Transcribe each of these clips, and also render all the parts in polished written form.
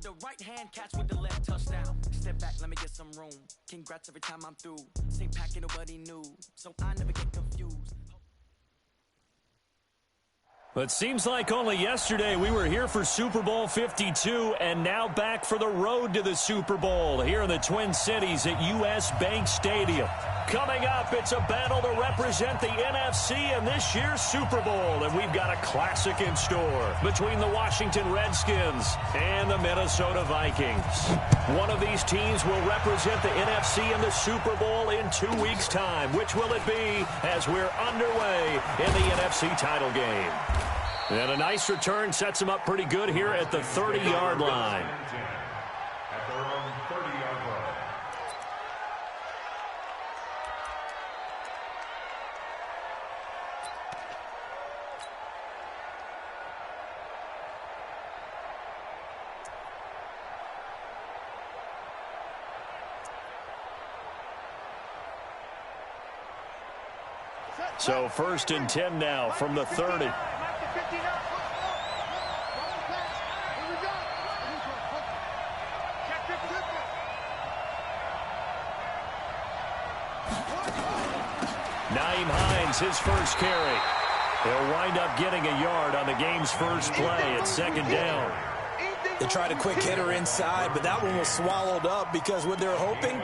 the right hand, catch with the left, touchdown. Step back, let me get some room. Congrats every time I'm through. Same packet, nobody knew, so I never get confused. But seems like only yesterday we were here for Super Bowl 52 and now back for the road to the Super Bowl here in the Twin Cities at US Bank Stadium. Coming up, it's a battle to represent the NFC in this year's Super Bowl, and we've got a classic in store between the Washington Redskins and the Minnesota Vikings. One of these teams will represent the NFC in the Super Bowl in 2 weeks' time. Which will it be as we're underway in the NFC title game? And a nice return sets him up pretty good here at the 30-yard line. At their own 30-yard line. So 1st and 10 now from the 30. Naeem Hines, his first carry. He'll wind up getting a yard on the game's first play at 2nd down. They tried a quick hitter inside, but that one was swallowed up because what they're hoping,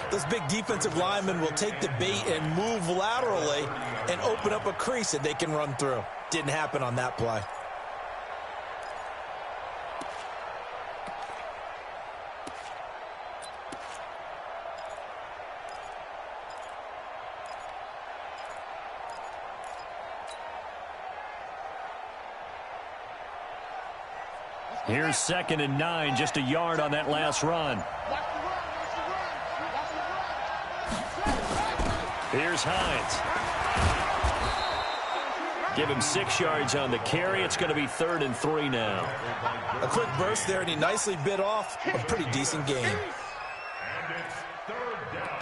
those big defensive linemen will take the bait and move laterally and open up a crease that they can run through. Didn't happen on that play. Here's 2nd and 9, just a yard on that last run. Here's Hines. Give him 6 yards on the carry. It's going to be 3rd and 3 now. A quick burst there, and he nicely bit off a pretty decent gain. And it's 3rd down.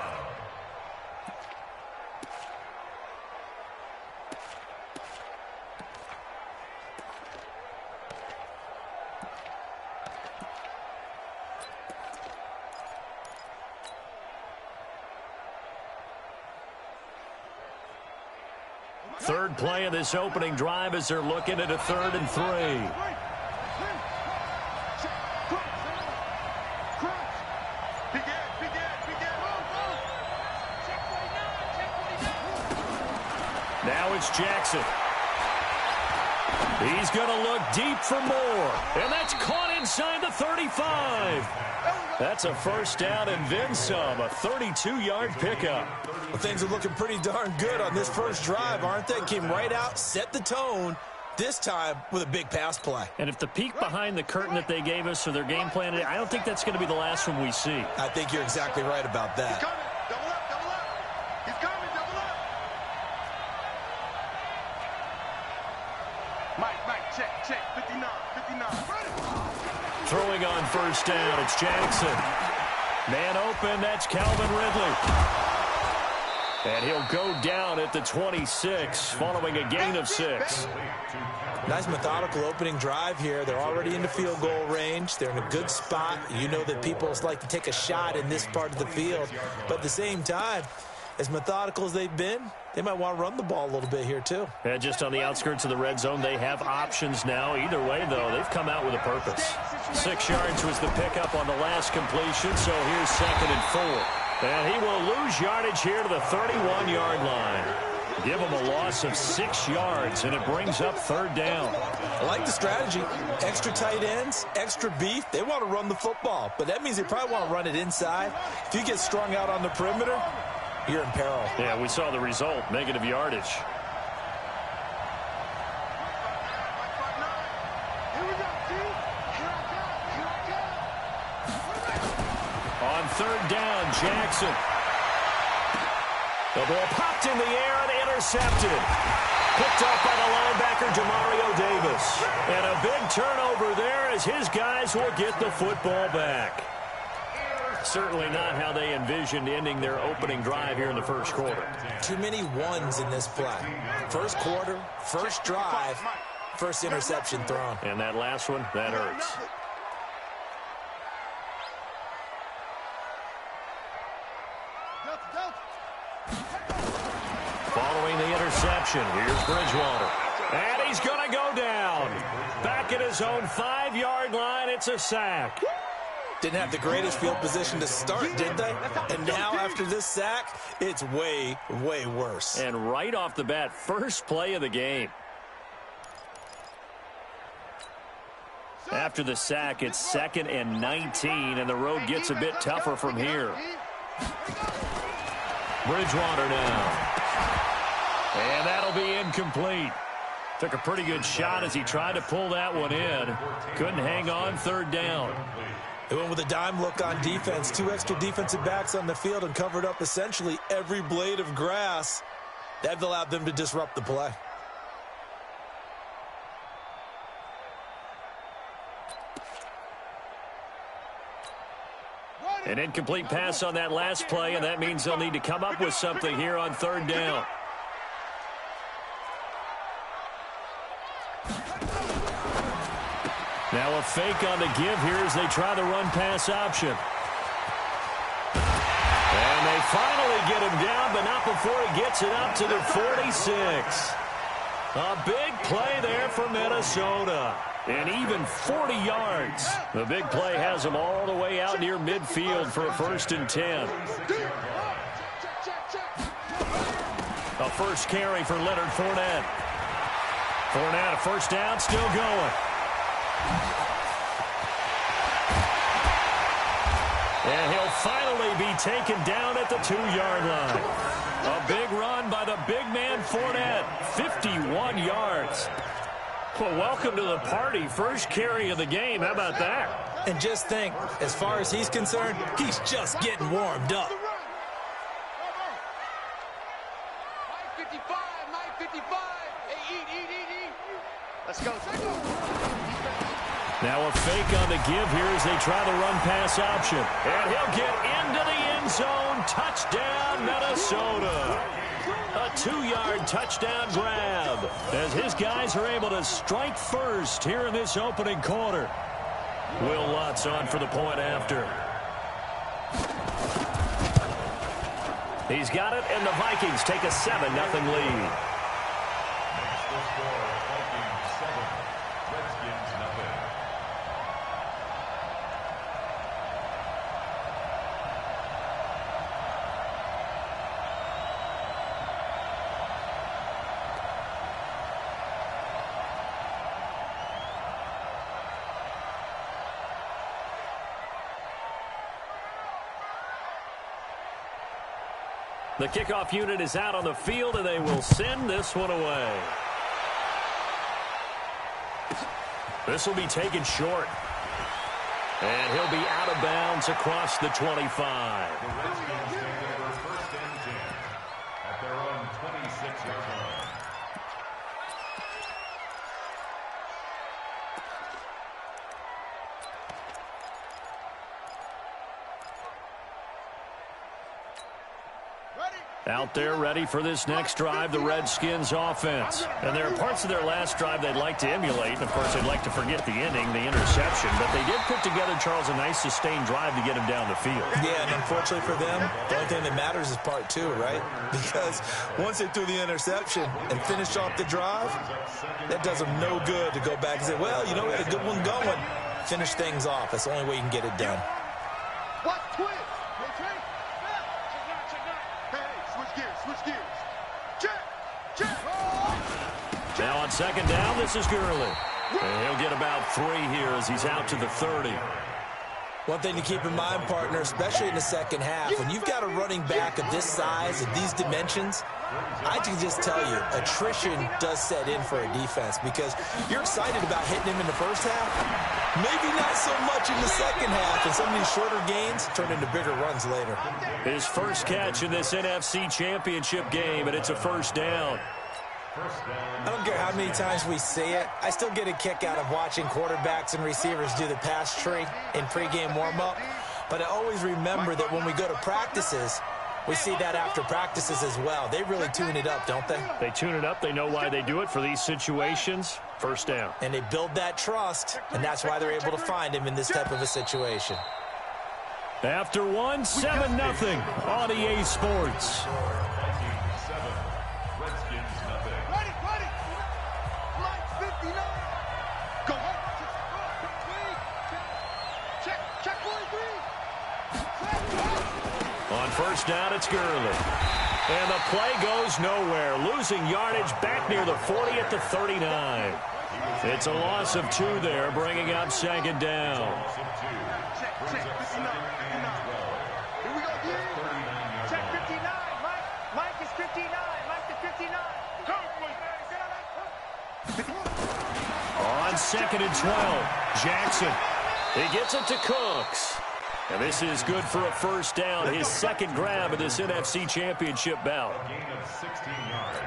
Third play of this opening drive as they're looking at a 3rd and 3. Now it's Jackson. He's going to look deep for more. And that's caught inside the 35. That's a 1st down and then some. A 32-yard pickup. Well, things are looking pretty darn good on this first drive, aren't they? Came right out, set the tone, this time with a big pass play. And if the peek behind the curtain that they gave us or their game plan, I don't think that's going to be the last one we see. I think you're exactly right about that. He's coming. Double up, double up. He's coming, double up. Mike, check. 59. Throwing on 1st down, it's Jackson. Man open, that's Calvin Ridley. And he'll go down at the 26, following a gain of 6. Nice methodical opening drive here. They're already into field goal range. They're in a good spot. You know that people like to take a shot in this part of the field. But at the same time, as methodical as they've been, they might want to run the ball a little bit here too. Yeah, just on the outskirts of the red zone, they have options now. Either way, though, they've come out with a purpose. 6 yards was the pickup on the last completion, so here's 2nd and 4. And he will lose yardage here to the 31-yard line. Give him a loss of 6 yards, and it brings up 3rd down. I like the strategy. Extra tight ends, extra beef. They want to run the football, but that means they probably want to run it inside. If you get strung out on the perimeter, you're in peril. Yeah, we saw the result, negative yardage. On 3rd down, Jackson. The ball popped in the air and intercepted. Picked up by the linebacker, Demario Davis. And a big turnover there as his guys will get the football back. Certainly not how they envisioned ending their opening drive here in the first quarter. Too many ones in this play. First quarter, first drive, first interception thrown. And that last one, that hurts. Following the interception, here's Bridgewater. And he's going to go down. Back at his own 5-yard line, it's a sack. Didn't have the greatest field position to start, did they? And now, after this sack, it's way, way worse. And right off the bat, first play of the game. After the sack, it's 2nd and 19, and the road gets a bit tougher from here. Bridgewater now. And that'll be incomplete. Took a pretty good shot as he tried to pull that one in. Couldn't hang on, 3rd down. They went with a dime look on defense. 2 extra defensive backs on the field and covered up essentially every blade of grass. That allowed them to disrupt the play. An incomplete pass on that last play, and that means they'll need to come up with something here on 3rd down. Now a fake on the give here as they try the run-pass option. And they finally get him down, but not before he gets it up to the 46. A big play there for Minnesota. And even 40 yards. The big play has them all the way out near midfield for a 1st and 10. A first carry for Leonard Fournette. Fournette, a 1st down, still going. And he'll finally be taken down at the 2-yard line. A big run by the big man Fournette. 51 yards. Well, welcome to the party. First carry of the game. How about that? And just think, as far as he's concerned, he's just getting warmed up. 55, 55. Hey, eat. Let's go. Now a fake on the give here as they try the run-pass option. And he'll get into the end zone. Touchdown, Minnesota. A 2-yard touchdown grab as his guys are able to strike first here in this opening quarter. Will Lutz on for the point after. He's got it, and the Vikings take a 7-0 lead. The kickoff unit is out on the field, and they will send this one away. This will be taken short. And he'll be out of bounds across the 25. The Redskins take over 1st and 10 at their own 26-yard line. Out there ready for this next drive, the Redskins offense. And there are parts of their last drive they'd like to emulate. And, of course, they'd like to forget the inning, the interception. But they did put together, Charles, a nice sustained drive to get him down the field. Yeah, and unfortunately for them, the only thing that matters is part 2, right? Because once they threw the interception and finished off the drive, that does them no good to go back and say, well, you know, we had a good one going. Finish things off. That's the only way you can get it done. What? Twist. Switch gears. Check. Now on 2nd down, this is Gurley. And he'll get about 3 here as he's out to the 30. One thing to keep in mind, partner, especially in the second half, when you've got a running back of this size and these dimensions, I can just tell you, attrition does set in for a defense because you're excited about hitting him in the first half. Maybe not so much in the second half, and some of these shorter gains turn into bigger runs later. His first catch in this NFC Championship game, and it's a 1st down. I don't care how many times we see it. I still get a kick out of watching quarterbacks and receivers do the pass tree in pregame warm-up. But I always remember that when we go to practices, we see that after practices as well. They really tune it up, don't they? They tune it up. They know why they do it for these situations. 1st down. And they build that trust, and that's why they're able to find him in this type of a situation. After one, 7-0 on EA Sports. Vikings 7, Redskins nothing. Ready, ready. Mike 59. Go home. Check 43. On first down, it's Gurley. And the play goes nowhere. Losing yardage back near the 40 at the 39. It's a loss of 2 there, bringing up second down. Check 59. Here we go, yeah. Check 59. Mike is 59. Mike is 59. On second and 12, Jackson. He gets it to Cooks. And this is good for a first down, his second grab of this NFC Championship bout. Gain of 16 yards.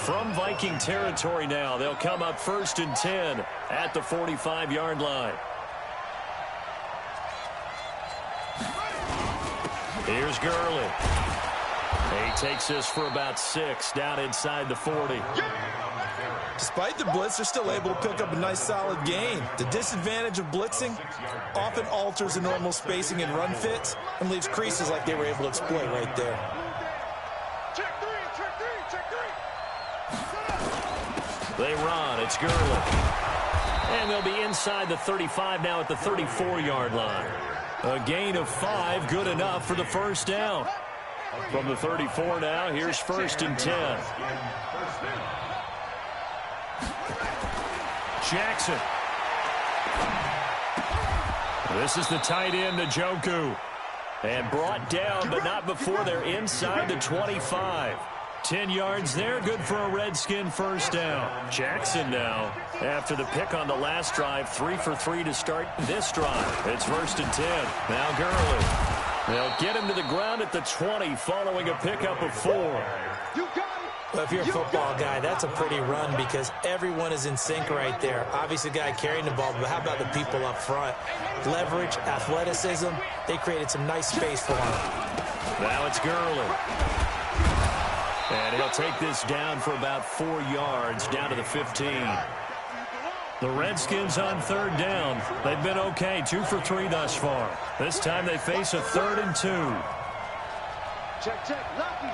From Viking territory now, they'll come up first and 10 at the 45-yard line. Here's Gurley. He takes this for about 6 down inside the 40. Despite the blitz, they're still able to pick up a nice solid gain. The disadvantage of blitzing often alters the normal spacing and run fits and leaves creases like they were able to exploit right there. Check 3. They run. It's Gurley. And they'll be inside the 35 now at the 34-yard line. A gain of 5, good enough for the first down. From the 34 now, here's first and 10. Jackson. This is the tight end, Njoku. And brought down, but not before they're inside the 25. 10 yards there, good for a Redskin first down. Jackson now, after the pick on the last drive, 3 for 3 to start this drive. It's first and 10. Now Gurley. They'll get him to the ground at the 20 following a pickup of 4. You got it. Well, if you're a football guy, that's a pretty run because everyone is in sync right there. Obviously, the guy carrying the ball, but how about the people up front? Leverage, athleticism, they created some nice space for him. Now it's Gurley. And he'll take this down for about 4 yards, down to the 15. The Redskins on third down. They've been okay, 2 for 3 thus far. This time they face a 3rd and 2. Check. Lucky.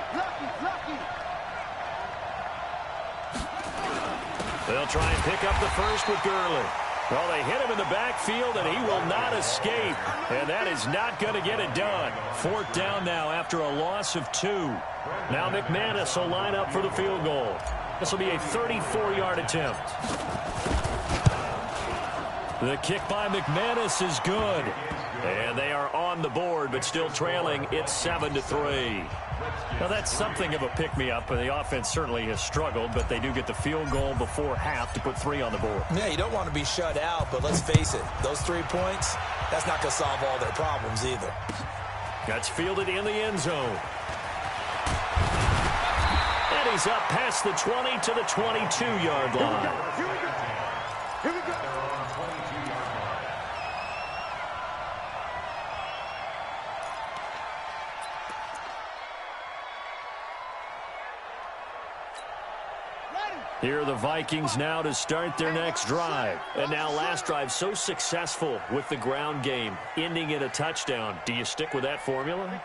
They'll try and pick up the first with Gurley. Well, they hit him in the backfield, and he will not escape. And that is not going to get it done. 4th down now after a loss of 2. Now McManus will line up for the field goal. This will be a 34-yard attempt. The kick by McManus is good. And they are on the board, but still trailing. It's 7-3. Now, that's something of a pick-me-up. The offense certainly has struggled, but they do get the field goal before half to put 3 on the board. Yeah, you don't want to be shut out, but let's face it, those 3 points, that's not going to solve all their problems either. That's fielded in the end zone. And he's up past the 20 to the 22-yard line. Here we go. Here are the Vikings now to start their next drive. And now last drive so successful with the ground game, ending in a touchdown. Do you stick with that formula?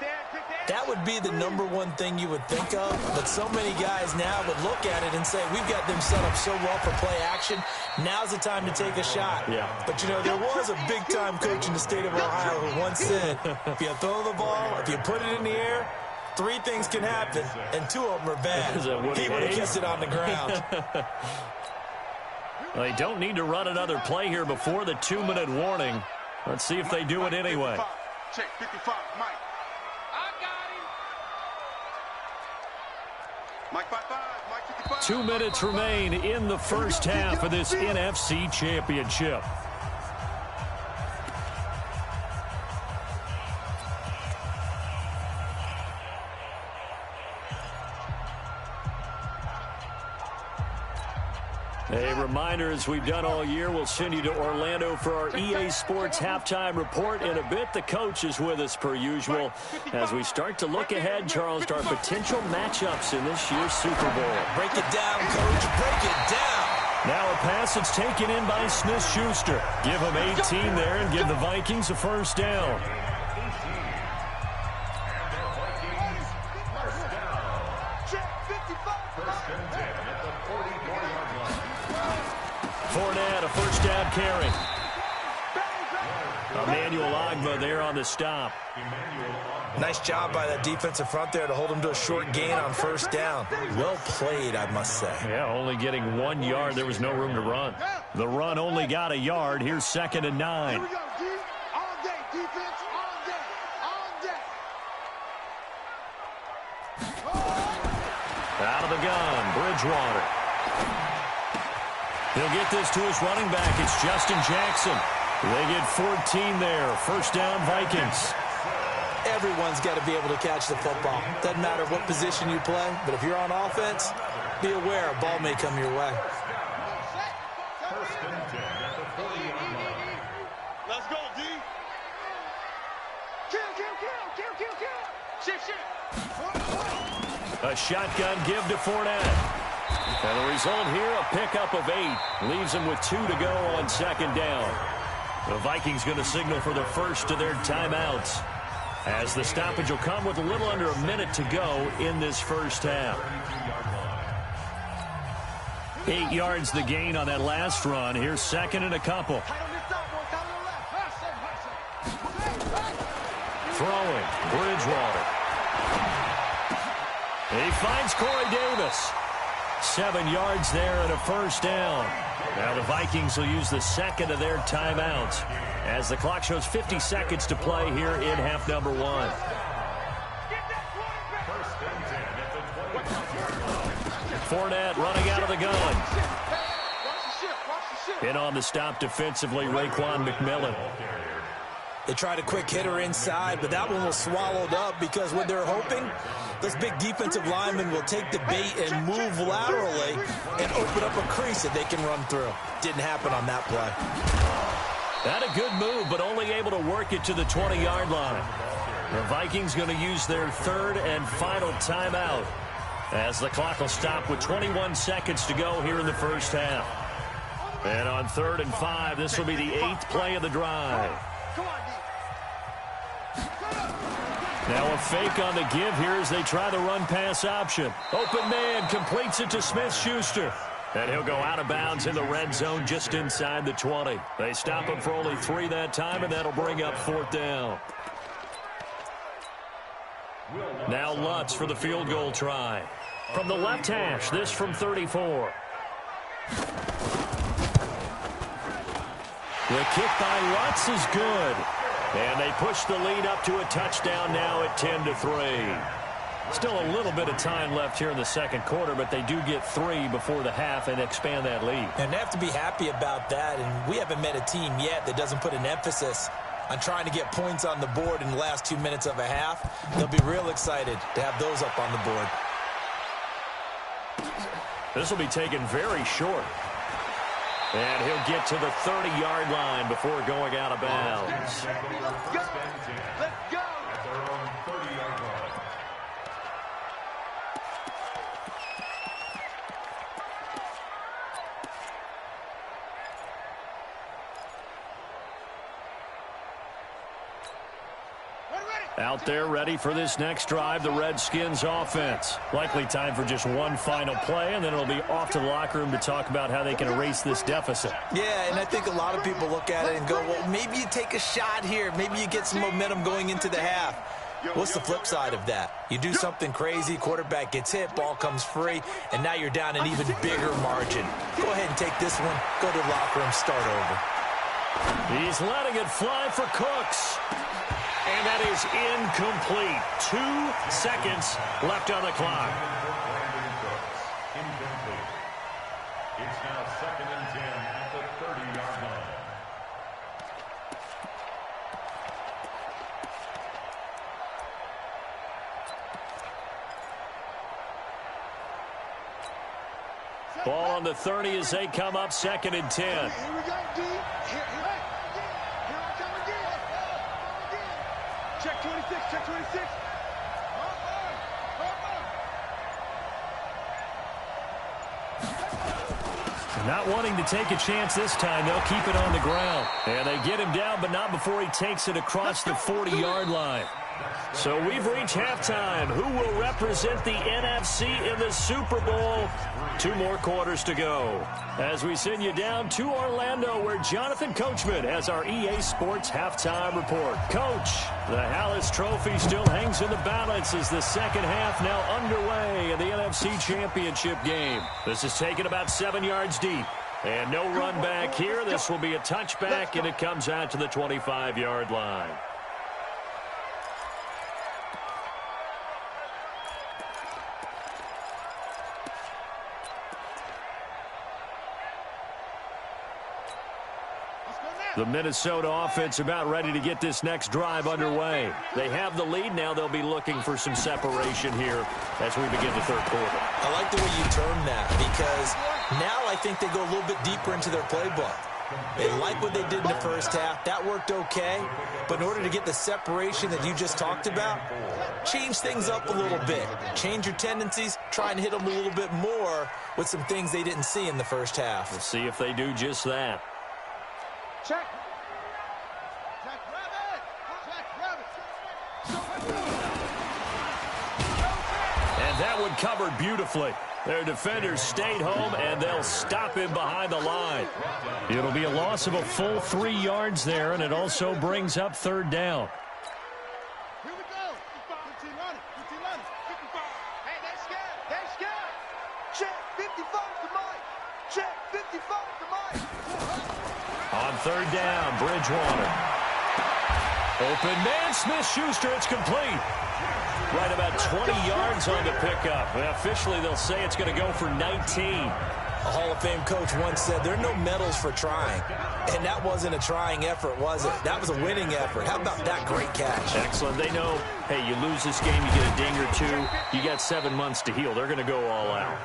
That would be the #1 thing you would think of, but so many guys now would look at it and say, we've got them set up so well for play action, now's the time to take a shot. Yeah. But, you know, there was a big-time coach in the state of Ohio who once said, if you throw the ball, if you put it in the air, 3 things can happen, and 2 of them are bad. He would have kissed it on the ground. They don't need to run another play here before the 2-minute warning. Let's see if they do it anyway. Check 55, Mike. I got him. Mike 55, Mike 55. 2 minutes remain in the first half of this NFC Championship. A reminder, as we've done all year, we'll send you to Orlando for our EA Sports halftime report. In a bit, the coach is with us per usual as we start to look ahead, Charles, to our potential matchups in this year's Super Bowl. Break it down, Coach. Break it down. Now a pass that's taken in by Smith-Schuster. Give him 18 there and give the Vikings a first down. Fournette, a first down carry. Emmanuel Ogbah there on the stop. Nice job by that defensive front there to hold him to a short gain on first down. Well played, I must say. Yeah, only getting 1 yard. There was no room to run. The run only got a yard. Here's 2nd and 9. Here we go, D. All day, defense, all day, all day. Out of the gun, Bridgewater. He'll get this to his running back. It's Justin Jackson. They get 14 there. First down, Vikings. Everyone's got to be able to catch the football. Doesn't matter what position you play, but if you're on offense, be aware a ball may come your way. First and 10 at the 40-yard line. Let's go, D. Kill. Shift. A shotgun give to Fournette. And the result here, a pickup of 8. Leaves him with 2 to go on 2nd down. The Vikings going to signal for the first of their timeouts, as the stoppage will come with a little under a minute to go in this first half. 8 yards the gain on that last run. Here's 2nd and a couple. Throwing, Bridgewater. He finds Corey Davis. 7 yards there and a first down. Now the Vikings will use the second of their timeouts as the clock shows 50 seconds to play here in half number 1. Fournette running out of the gun. In on the stop defensively, Raekwon McMillan. They tried a quick hitter inside, but that one was swallowed up because what they're hoping, those big defensive linemen will take the bait and move laterally and open up a crease that they can run through. Didn't happen on that play. Had a good move, but only able to work it to the 20-yard line. The Vikings going to use their third and final timeout as the clock will stop with 21 seconds to go here in the first half. And on 3rd and 5, this will be the 8th play of the drive. Now a fake on the give here as they try the run-pass option. Open man completes it to Smith-Schuster. And he'll go out of bounds in the red zone just inside the 20. They stop him for only 3 that time, and that'll bring up 4th down. Now Lutz for the field goal try. From the left hash, this from 34. The kick by Lutz is good. And they push the lead up to a touchdown now at 10-3. Still a little bit of time left here in the second quarter, but they do get 3 before the half and expand that lead. And they have to be happy about that, and we haven't met a team yet that doesn't put an emphasis on trying to get points on the board in the last 2 minutes of a half. They'll be real excited to have those up on the board. This will be taken very short. And he'll get to the 30-yard line before going out of bounds. Let's go. At their own 30-yard line. Out there ready for this next drive, the Redskins offense. Likely time for just one final play, and then it'll be off to the locker room to talk about how they can erase this deficit. Yeah, and I think a lot of people look at it and go, well, maybe you take a shot here. Maybe you get some momentum going into the half. What's the flip side of that? You do something crazy, quarterback gets hit, ball comes free, and now you're down an even bigger margin. Go ahead and take this one, go to the locker room, start over. He's letting it fly for Cooks. And that is incomplete. 2 seconds left on the clock. Incomplete. It's now 2nd and 10 at the 30-yard line. Ball on the 30 as they come up 2nd and 10. Here we go, D. Here I come again. Check 26, check 26. Not wanting to take a chance this time, they'll keep it on the ground. And they get him down, but not before he takes it across the 40-yard line. So we've reached halftime. Who will represent the NFC in the Super Bowl? 2 more quarters to go. As we send you down to Orlando, where Jonathan Coachman has our EA Sports halftime report. Coach, the Hallis Trophy still hangs in the balance as the second half now underway in the NFC Championship game. This is taken about 7 yards deep. And no run back here. This will be a touchback, and it comes out to the 25-yard line. The Minnesota offense about ready to get this next drive underway. They have the lead. Now they'll be looking for some separation here as we begin the third quarter. I like the way you term that, because now I think they go a little bit deeper into their playbook. They like what they did in the first half. That worked okay. But in order to get the separation that you just talked about, change things up a little bit. Change your tendencies. Try and hit them a little bit more with some things they didn't see in the first half. We'll see if they do just that. Check. Check rabbit. Check rabbit. And that one covered beautifully. Their defenders stayed home, and they'll stop him behind the line. It'll be a loss of a full 3 yards there, and it also brings up third down. Here we go. 15 on it. 15 on it. 55. Hey, they're scared. They're scared. Check 55 to Mike. Check 55 to Mike. On third down, Bridgewater. Open man, Smith-Schuster, it's complete. Right about 20 yards on the pickup. And officially, they'll say it's going to go for 19. A Hall of Fame coach once said, there are no medals for trying. And that wasn't a trying effort, was it? That was a winning effort. How about that great catch? Excellent. They know, hey, you lose this game, you get a ding or two. You got 7 months to heal. They're going to go all out.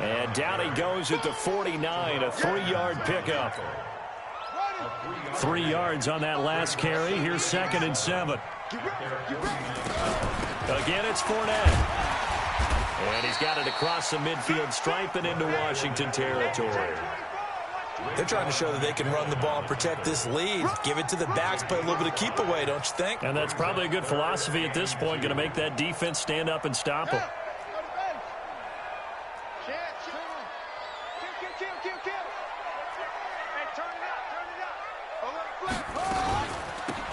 And down he goes at the 49, a 3-yard pickup. 3 yards on that last carry. Here's 2nd and 7. Again, it's Fournette. And he's got it across the midfield stripe and into Washington territory. They're trying to show that they can run the ball and protect this lead. Give it to the backs, play a little bit of keep away, don't you think? And that's probably a good philosophy at this point, going to make that defense stand up and stop them.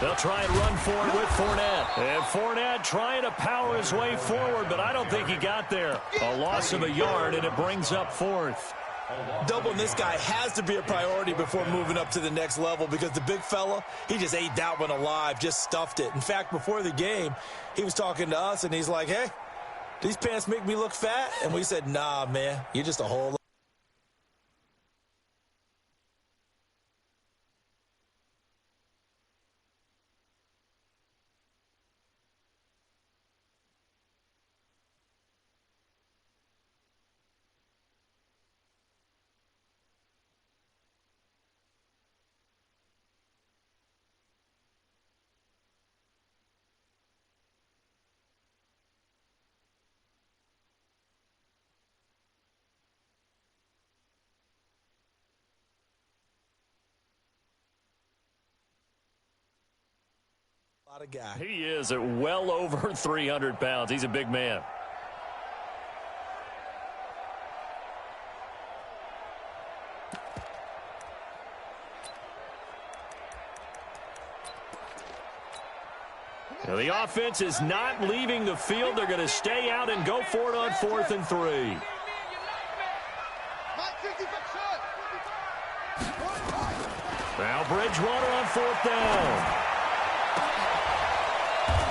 They'll try and run forward with Fournette. And Fournette trying to power his way forward, but I don't think he got there. A loss of a yard, and it brings up 4th. Doubling this guy has to be a priority before moving up to the next level, because the big fella, he just ate that one alive, just stuffed it. In fact, before the game, he was talking to us, and he's like, hey, these pants make me look fat? And we said, nah, man, you're just a whole lot. A guy. He is at well over 300 pounds. He's a big man. Now the offense is not leaving the field. They're going to stay out and go for it on 4th and 3. Now Bridgewater on 4th down.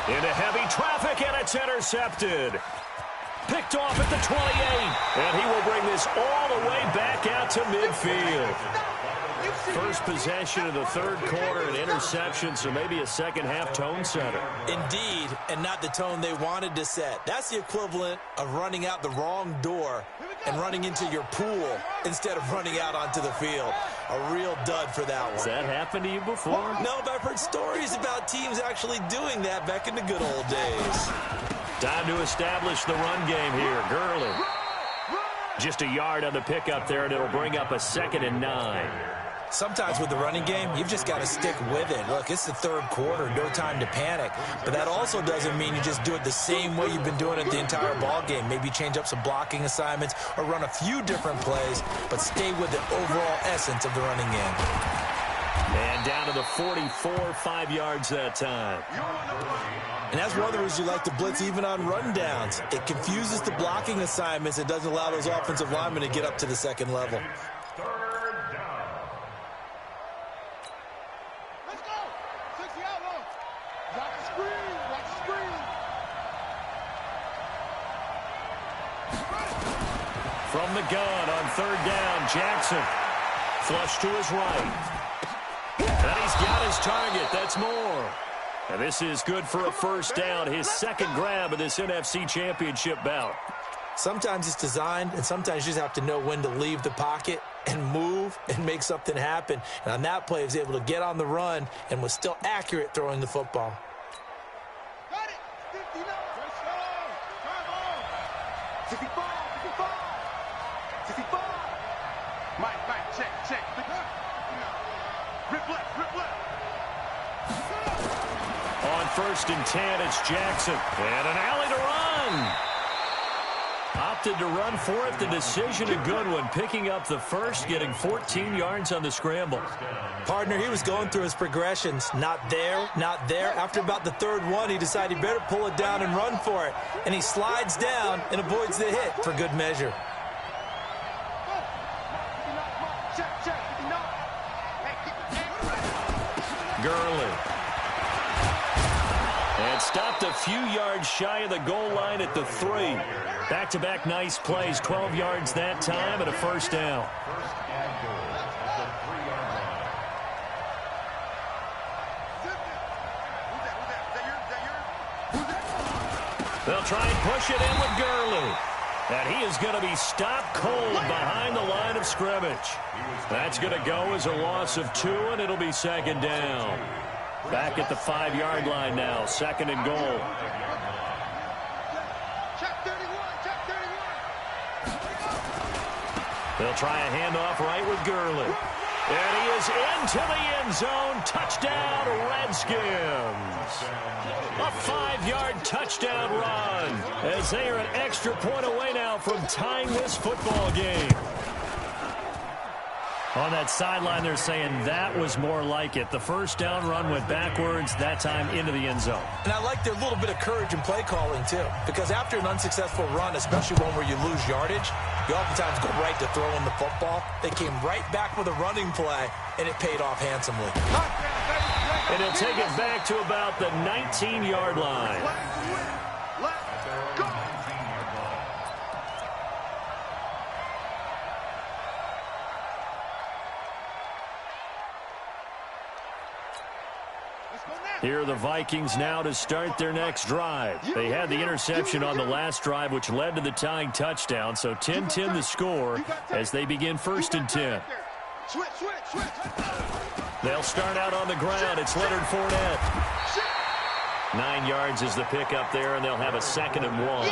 Into heavy traffic, and it's intercepted. Picked off at the 28, and he will bring this all the way back out to midfield. First possession of the third quarter, an interception, so maybe a second-half tone setter. Indeed, and not the tone they wanted to set. That's the equivalent of running out the wrong door and running into your pool instead of running out onto the field. A real dud for that one. Has that happened to you before? No, but I've heard stories about teams actually doing that back in the good old days. Time to establish the run game here. Gurley. Just a yard on the pickup there, and it'll bring up a 2nd and 9. Sometimes with the running game, you've just got to stick with it. Look, it's the third quarter, no time to panic. But that also doesn't mean you just do it the same way you've been doing it the entire ball game. Maybe change up some blocking assignments or run a few different plays, but stay with the overall essence of the running game. And down to the 44, 5 yards that time. And that's one of the reasons you like to blitz even on rundowns. It confuses the blocking assignments. It doesn't allow those offensive linemen to get up to the second level. From the gun on 3rd down, Jackson. Flush to his right. And he's got his target. That's more. And this is good for a 1st down, his 2nd grab of this NFC Championship bout. Sometimes it's designed, and sometimes you just have to know when to leave the pocket and move and make something happen. And on that play, he was able to get on the run and was still accurate throwing the football. Got it. 59. Let's go. Come on. 65. 65. Mike, check. Rip left. On 1st and 10, it's Jackson. And an alley to run. Opted to run for it. The decision a good one. Picking up the 1st, getting 14 yards on the scramble. Partner, he was going through his progressions. Not there. After about the 3rd one, he decided he better pull it down and run for it. And he slides down and avoids the hit for good measure. Gurley. And stopped a few yards shy of the goal line at the 3. Back-to-back nice plays, 12 yards that time and a 1st down. They'll try and push it in with Gurley. And he is going to be stopped cold behind the line of scrimmage. That's going to go as a loss of 2, and it'll be 2nd down. Back at the 5-yard line now, 2nd and goal. They'll try a handoff right with Gurley. And he is into the end zone. Touchdown, Redskins. A 5-yard touchdown run as they are an extra point away now from tying this football game. On that sideline, they're saying that was more like it. The 1st down run went backwards, that time into the end zone. And I like their little bit of courage in play calling, too. Because after an unsuccessful run, especially one where you lose yardage, you oftentimes go right to throwing the football. They came right back with a running play, and it paid off handsomely. And he'll take it back to about the 19-yard line. Here are the Vikings now to start their next drive. They had the interception on the last drive, which led to the tying touchdown. So 10-10 the score as they begin 1st and 10. They'll start out on the ground. It's Leonard Fournette. 9 yards is the pickup there, and they'll have a 2nd and 1.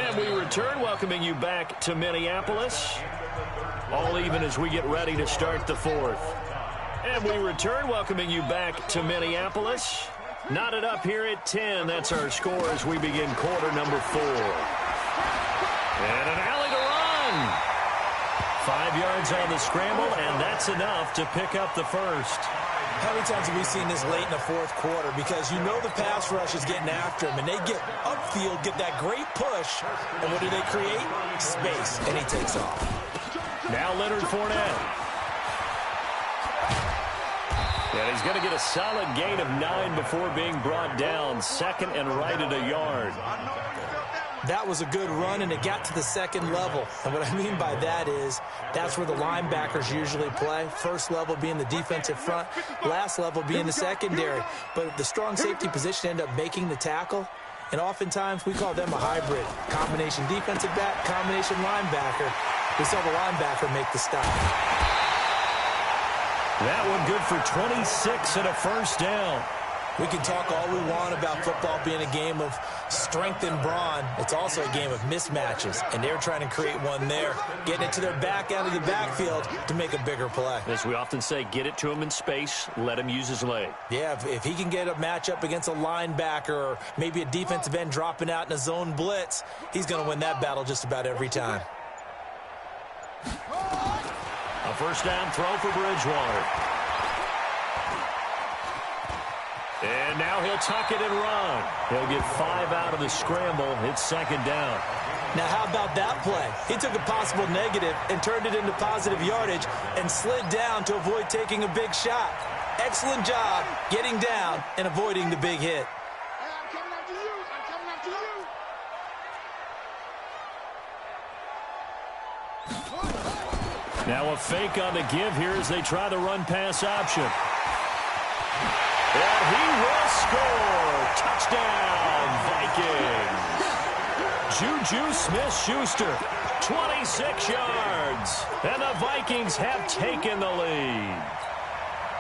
And we return, welcoming you back to Minneapolis. All even as we get ready to start the 4th. And we return, welcoming you back to Minneapolis. Knotted up here at 10. That's our score as we begin quarter number 4. And an alley to run. 5 yards on the scramble, and that's enough to pick up the 1st. How many times have we seen this late in the 4th quarter? Because you know the pass rush is getting after him, and they get upfield, get that great push, and what do they create? Space, and he takes off. Now Leonard Fournette. And he's going to get a solid gain of 9 before being brought down. 2nd and right at a yard. That was a good run, and it got to the 2nd level. And what I mean by that is that's where the linebackers usually play. First level being the defensive front, last level being the secondary. But the strong safety position ended up making the tackle. And oftentimes we call them a hybrid. Combination defensive back, combination linebacker. We saw the linebacker make the stop. That one good for 26 and a 1st down. We can talk all we want about football being a game of strength and brawn. It's also a game of mismatches, and they're trying to create one there, getting it to their back out of the backfield to make a bigger play. As we often say, get it to him in space, let him use his leg. Yeah, if he can get a matchup against a linebacker or maybe a defensive end dropping out in a zone blitz, he's going to win that battle just about every time. A first down throw for Bridgewater. And now he'll tuck it and run. He'll get 5 out of the scramble. It's second down. Now, how about that play? He took a possible negative and turned it into positive yardage and slid down to avoid taking a big shot. Excellent job getting down and avoiding the big hit. I'm coming after you. I'm coming after you. Now a fake on the give here as they try the run-pass option. And he will score. Touchdown, Vikings. Juju Smith-Schuster, 26 yards. And the Vikings have taken the lead.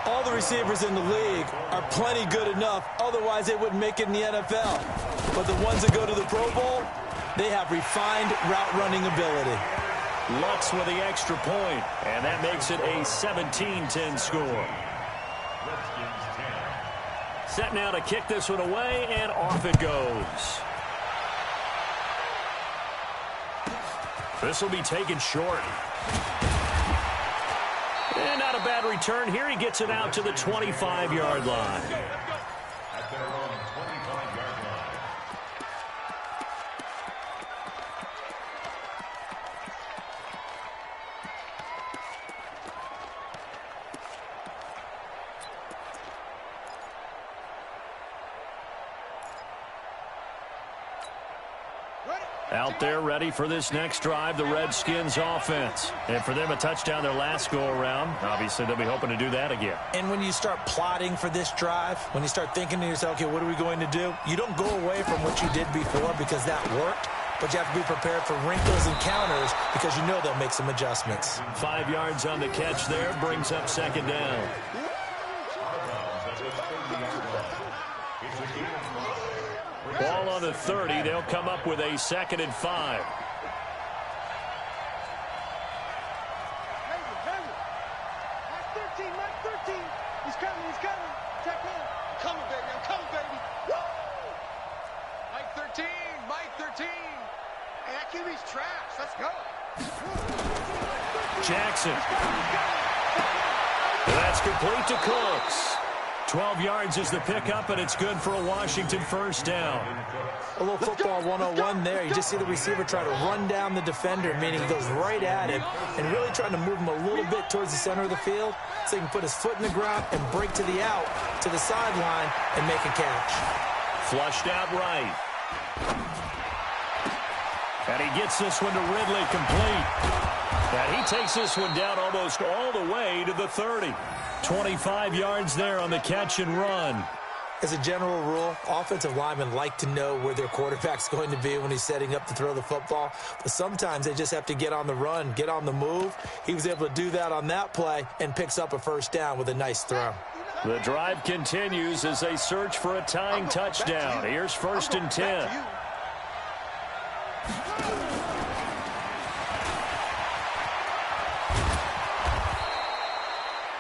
All the receivers in the league are plenty good enough. Otherwise, they wouldn't make it in the NFL. But the ones that go to the Pro Bowl, they have refined route-running ability. Lutz with the extra point, and that makes it a 17-10 score. Set now to kick this one away, and off it goes. This will be taken short. And not a bad return here. He gets it out to the 25-yard line. At their own 25-yard line. Out there ready for this next drive, the Redskins offense. And for them, a touchdown their last go-around. Obviously, they'll be hoping to do that again. And when you start plotting for this drive, when you start thinking to yourself, okay, what are we going to do? You don't go away from what you did before because that worked, but you have to be prepared for wrinkles and counters because you know they'll make some adjustments. 5 yards on the catch there, brings up second down. Ball on the 30. They'll come up with a 2nd and 5. Mike 13, Mike 13. He's coming, he's coming. Check in. I'm coming, baby, I'm coming, baby. Woo! Mike 13, Mike 13. Hey, that QB's trash. Let's go. Jackson. That's complete to Cooks. 12 yards is the pickup, and it's good for a Washington first down. A little football 101 there. You just see the receiver try to run down the defender, meaning he goes right at him and really trying to move him a little bit towards the center of the field so he can put his foot in the ground and break to the out, to the sideline, and make a catch. Flushed out right. And he gets this one to Ridley complete. And he takes this one down almost all the way to the 30. 25 yards there on the catch and run. As a general rule, offensive linemen like to know where their quarterback's going to be when he's setting up to throw the football. But sometimes they just have to get on the run, get on the move. He was able to do that on that play and picks up a first down with a nice throw. The drive continues as they search for a tying touchdown. Here's 1st and 10.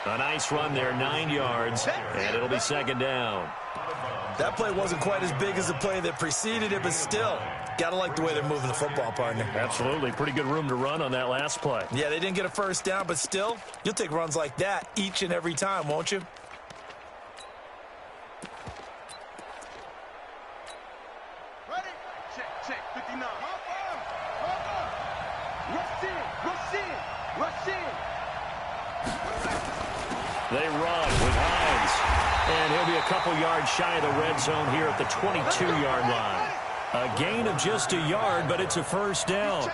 A nice run there, 9 yards, and it'll be second down. That play wasn't quite as big as the play that preceded it, but still, got to like the way they're moving the football, partner. Absolutely. Pretty good room to run on that last play. Yeah, they didn't get a first down, but still, you'll take runs like that each and every time, won't you? Ready? Check, 59. Rush in, rush in, rush in. They run with Hines. And he'll be a couple yards shy of the red zone here at the 22-yard line. A gain of just a yard, but it's a first down.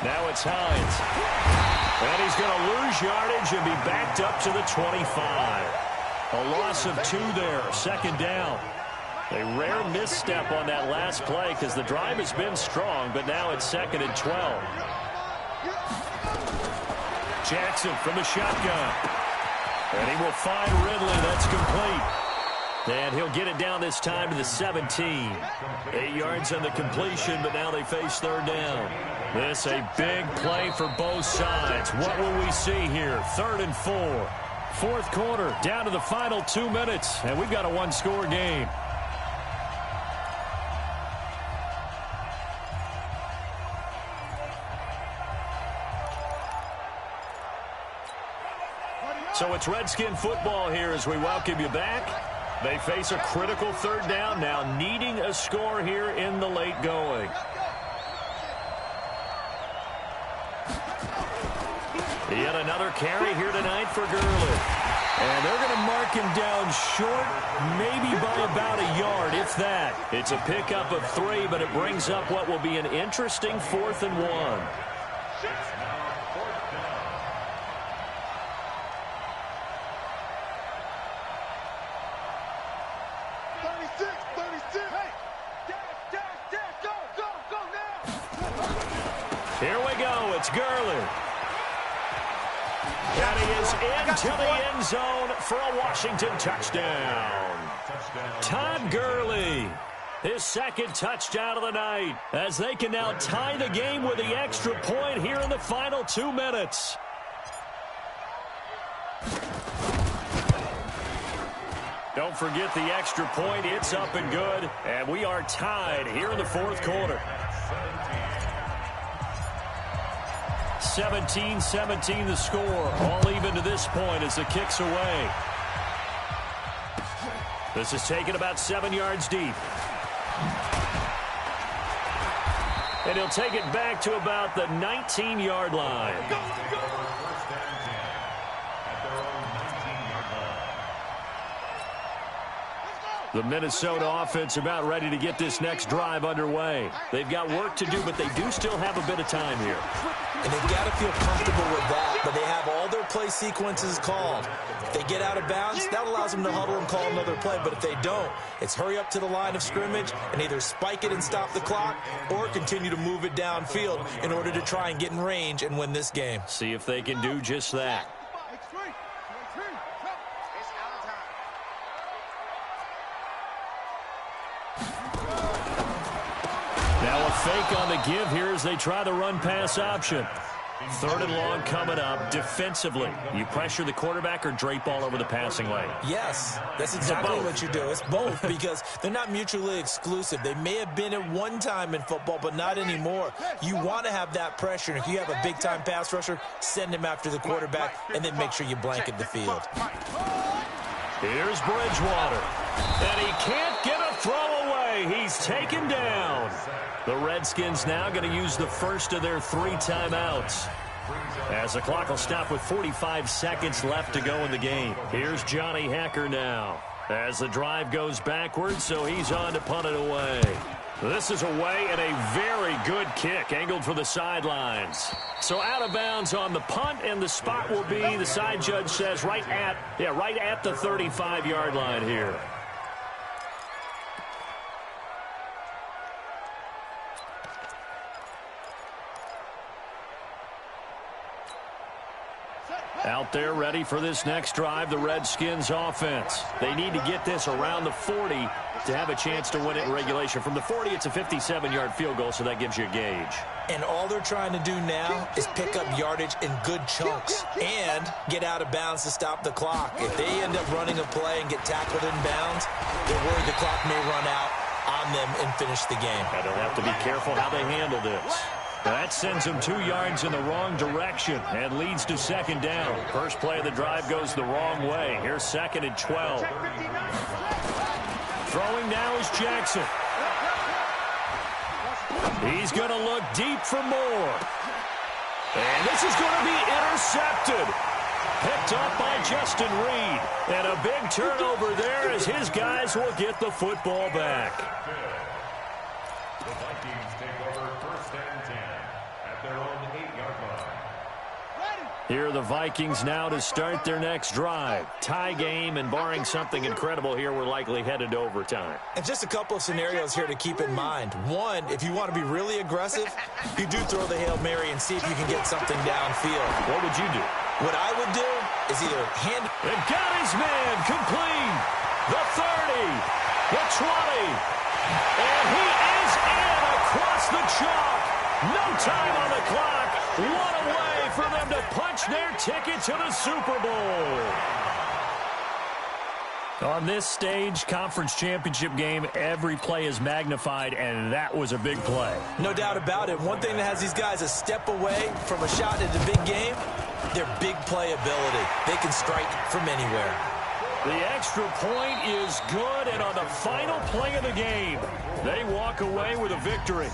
Now it's Hines. And he's going to lose yardage and be backed up to the 25. A loss of 2 there, second down. A rare misstep on that last play because the drive has been strong, but now it's 2nd and 12. Jackson from the shotgun. And he will find Ridley. That's complete. And he'll get it down this time to the 17. 8 yards on the completion, but now they face third down. This a big play for both sides. What will we see here? 3rd and 4. Fourth quarter, down to the final 2 minutes, and we've got a one-score game. So it's Redskin football here as we welcome you back. They face a critical third down now, needing a score here in the late going. Yet another carry here tonight for Gurley. And they're going to mark him down short, maybe by about a yard, if that. It's a pickup of 3, but it brings up what will be an interesting 4th and 1. Here we go. It's Gurley. And he is into the end zone for a Washington touchdown. Todd Gurley, his 2nd touchdown of the night, as they can now tie the game with the extra point here in the final 2 minutes. Don't forget the extra point. It's up and good. And we are tied here in the fourth quarter. 17-17 the score. All even to this point as the kick's away. This is taken about 7 yards deep. And he'll take it back to about the 19-yard line. The Minnesota offense about ready to get this next drive underway. They've got work to do, but they do still have a bit of time here. And they've got to feel comfortable with that, but they have all their play sequences called. If they get out of bounds, that allows them to huddle and call another play, but if they don't, it's hurry up to the line of scrimmage and either spike it and stop the clock or continue to move it downfield in order to try and get in range and win this game. See if they can do just that. Now a fake on the give here as they try the run-pass option. Third and long coming up. Defensively, you pressure the quarterback or drape all over the passing lane? Yes, that's exactly what you do. It's both because they're not mutually exclusive. They may have been at one time in football, but not anymore. You want to have that pressure, and if you have a big-time pass rusher, send him after the quarterback, and then make sure you blanket the field. Here's Bridgewater, and he can't get a throw away. He's taken down. The Redskins now going to use the first of their 3 timeouts, as the clock will stop with 45 seconds left to go in the game. Here's Johnny Hacker now as the drive goes backwards, so he's on to punt it away. This is away and a very good kick angled for the sidelines. So out of bounds on the punt, and the spot will be, the side judge says, right at the 35-yard line here. Out there ready for this next drive, the Redskins offense. They need to get this around the 40 to have a chance to win it in regulation. From the 40, it's a 57-yard field goal, so that gives you a gauge. And all they're trying to do now is pick up yardage in good chunks and get out of bounds to stop the clock. If they end up running a play and get tackled in bounds, they're worried the clock may run out on them and finish the game. And they'll have to be careful how they handle this. That sends them 2 yards in the wrong direction and leads to second down. First play of the drive goes the wrong way. Here's 2nd and 12. Throwing now is Jackson. He's going to look deep for more. And this is going to be intercepted. Picked up by Justin Reed. And a big turnover there as his guys will get the football back. The Vikings take over 1st and 10 at their own 8-yard line. Here are the Vikings now to start their next drive. Tie game, and barring something incredible here, we're likely headed to overtime. And just a couple of scenarios here to keep in mind. One, if you want to be really aggressive, you do throw the Hail Mary and see if you can get something downfield. What would you do? What I would do is either hand... And got his man complete. The 30, the 20, and he is in across the chalk. No time on the clock. What a way for them to punch their ticket to the Super Bowl. On this stage, conference championship game, every play is magnified, and that was a big play. No doubt about it. One thing that has these guys a step away from a shot at the big game, their big play ability. They can strike from anywhere. The extra point is good, and on the final play of the game, they walk away with a victory.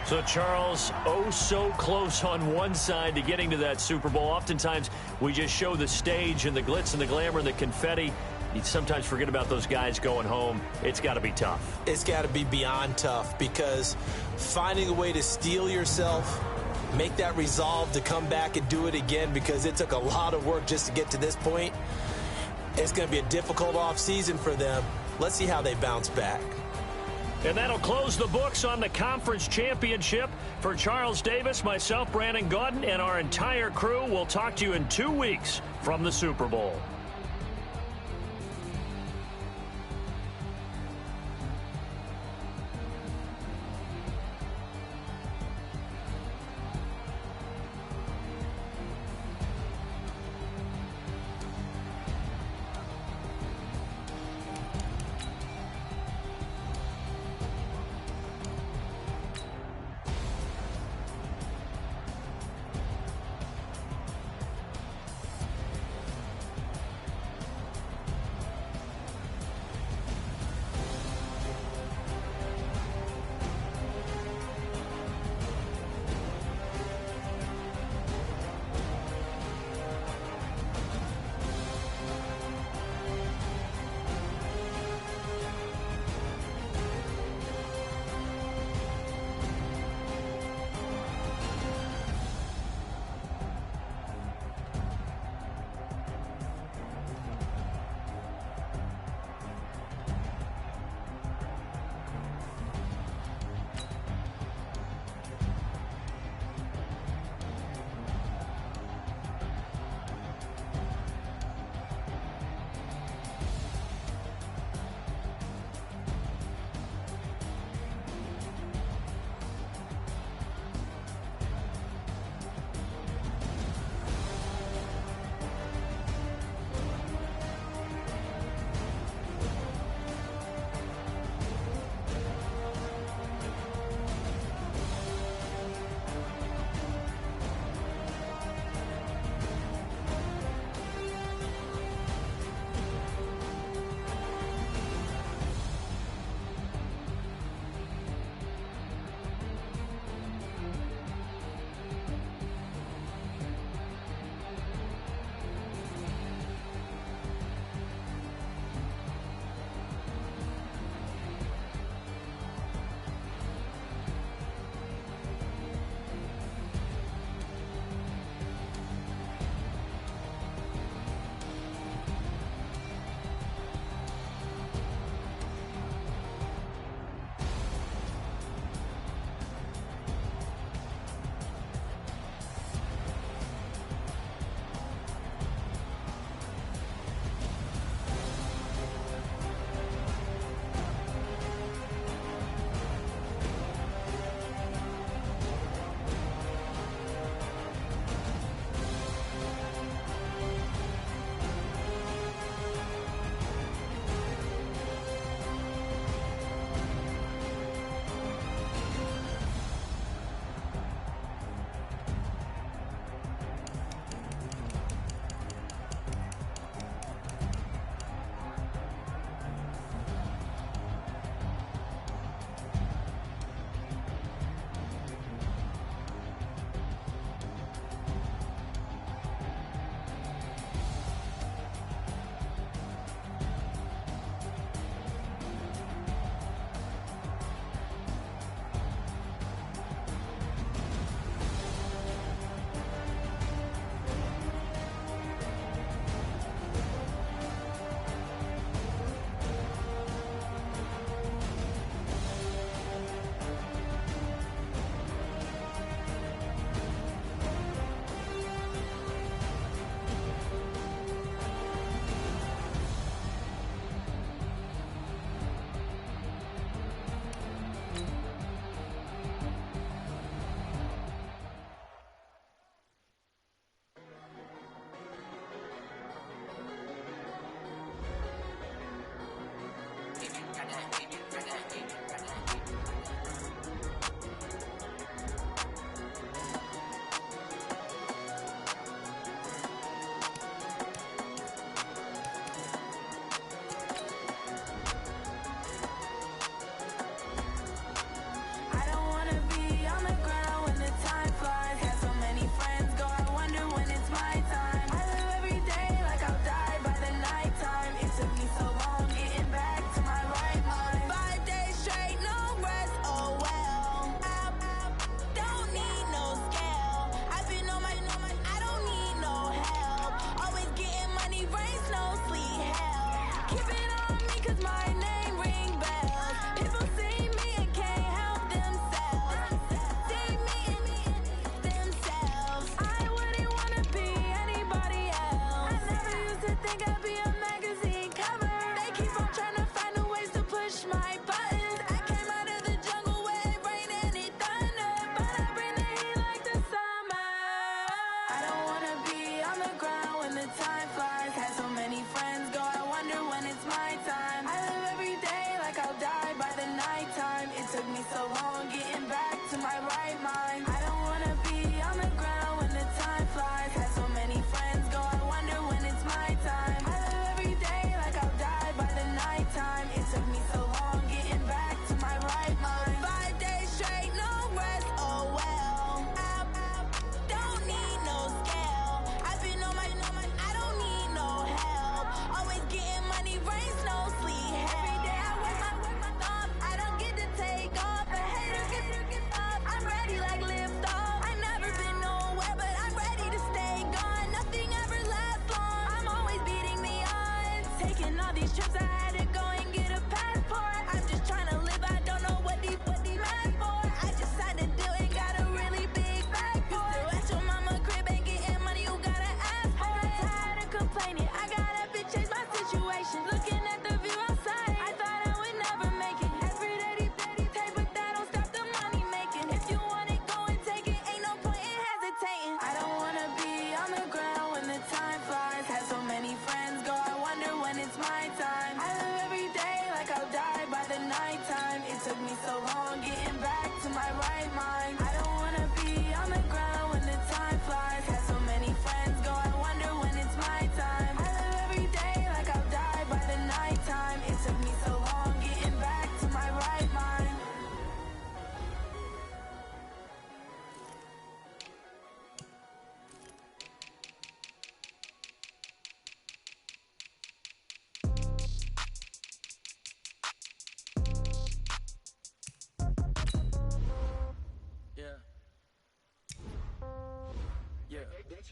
So, Charles, oh so close on one side to getting to that Super Bowl. Oftentimes, we just show the stage and the glitz and the glamour and the confetti. You sometimes forget about those guys going home. It's got to be tough. It's got to be beyond tough, because finding a way to steel yourself, make that resolve to come back and do it again, because it took a lot of work just to get to this point. It's going to be a difficult offseason for them. Let's see how they bounce back. And that'll close the books on the conference championship. For Charles Davis, myself, Brandon Gaudin, and our entire crew, we'll talk to you in 2 weeks from the Super Bowl.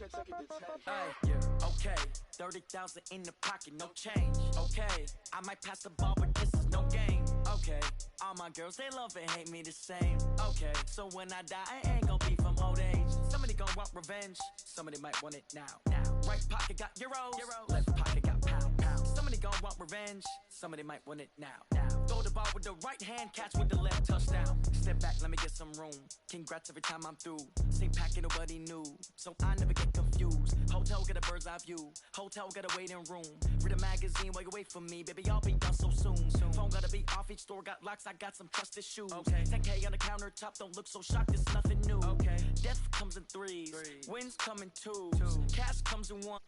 Yeah, okay. 30,000 in the pocket, no change. Okay, I might pass the ball, but this is no game. Okay, all my girls, they love and hate me the same. Okay, so when I die, I ain't gon' be from old age. Somebody gon' want revenge, somebody might want it now. Right pocket got euros, left pocket got pound. Somebody gon' want revenge, somebody might want it now. Throw the ball with the right hand, catch with the left, touchdown. Step back, let me get some room. Congrats every time I'm through. Same packet, nobody knew, so I never get confused. Hotel get a bird's eye view, hotel got a waiting room. Read a magazine while you wait for me, baby, I'll be done so soon. Phone gotta be off, each store got locks, I got some trusted shoes. 10K on the countertop, don't look so shocked, it's nothing new. Death comes in threes, wins come in twos, cash comes in one.